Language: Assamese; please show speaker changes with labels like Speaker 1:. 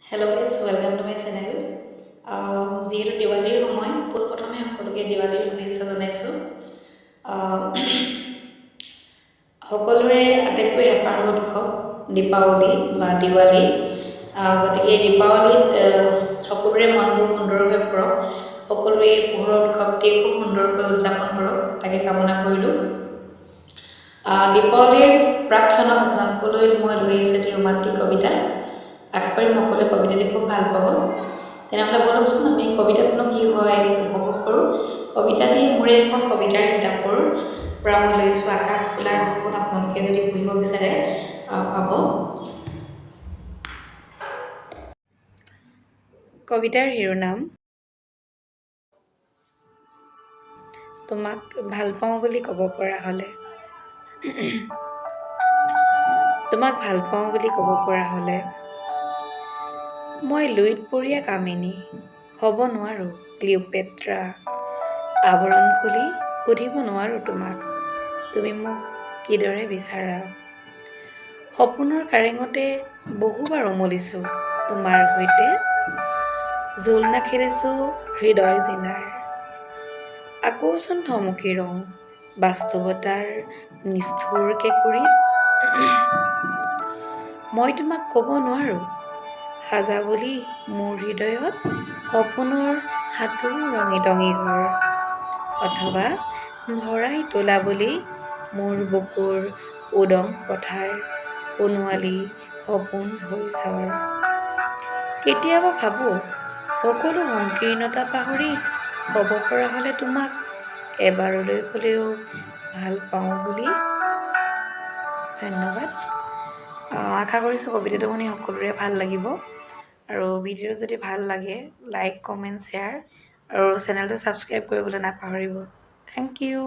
Speaker 1: Hello guys, welcome to my channel. যিহেতু দিৱালীৰ সময় পোনপ্ৰথমে সকলোকে দিৱালীৰ শুভেচ্ছা জনাইছোঁ। সকলোৰে আটাইতকৈ হেঁপাহৰ উৎসৱ দীপাৱলী বা দিৱালী। গতিকে দীপাৱলীত সকলোৰে মনবোৰ সুন্দৰ হৈ পৰক, সকলোৱে পোহৰৰ উৎসৱটি খুব সুন্দৰকৈ উদযাপন কৰক তাকে কামনা কৰিলোঁ। দীপাৱলীৰ প্ৰাক্ষণত আপোনালোকলৈ মই লৈ আহিছোঁ এটি ৰোমান্টিক কবিতা। আশা কৰিম সকলোৱে কবিতাটি খুব ভাল পাব। তেনেহ'লে বলকচোন আমি কবিতাটোনো কি হয় উপভোগ কৰোঁ। কবিতাটি মোৰে এখন কবিতাৰ কিতাপৰ পৰা মই লৈছোঁ। আকাশ ফুলাৰ সপোন আপোনালোকে যদি পঢ়িব বিচাৰে পাব। কবিতাৰ শিৰোনাম তোমাক ভাল পাওঁ বুলি ক'ব পৰা হ'লে। তোমাক ভাল পাওঁ বুলি ক'ব পৰা হ'লে মই লুইতপৰীয়া কামিনী হ'ব নোৱাৰোঁ ক্লিওপেট্ৰা। আৱৰণ খুলি সুধিব নোৱাৰোঁ তোমাক তুমি মোক কিদৰে বিচাৰা। সপোনৰ কাৰেঙতে বহুবাৰ উমলিছোঁ তোমাৰ সৈতে, জোলনা খেলিছোঁ হৃদয় জিনাৰ। আকৌচোন থমকি ৰওঁ বাস্তৱতাৰ নিষ্ঠুৰ কেঁকুৰিত। মই তোমাক ক'ব নোৱাৰোঁ সাজা বুলি মোৰ হৃদয়ত সপোনৰ সাতোৰ ৰঙী টঙী ঘৰ, অথবা ভৰাই তোলা বুলি মোৰ বুকুৰ উদং পথাৰ সোণোৱালী সপোন হৈছৰ। কেতিয়াবা ভাবোঁ সকলো সংকীৰ্ণতা পাহৰি ক'ব পৰা হ'লে তোমাক এবাৰলৈ হ'লেও ভাল পাওঁ বুলি। ধন্যবাদ। আশা কৰিছোঁ কবিতাটো শুনি সকলোৰে ভাল লাগিব, আৰু ভিডিঅ' যদি ভাল লাগে লাইক কমেণ্ট শ্বেয়াৰ আৰু চেনেলটো ছাবস্ক্ৰাইব কৰিবলৈ নাপাহৰিব। Thank U.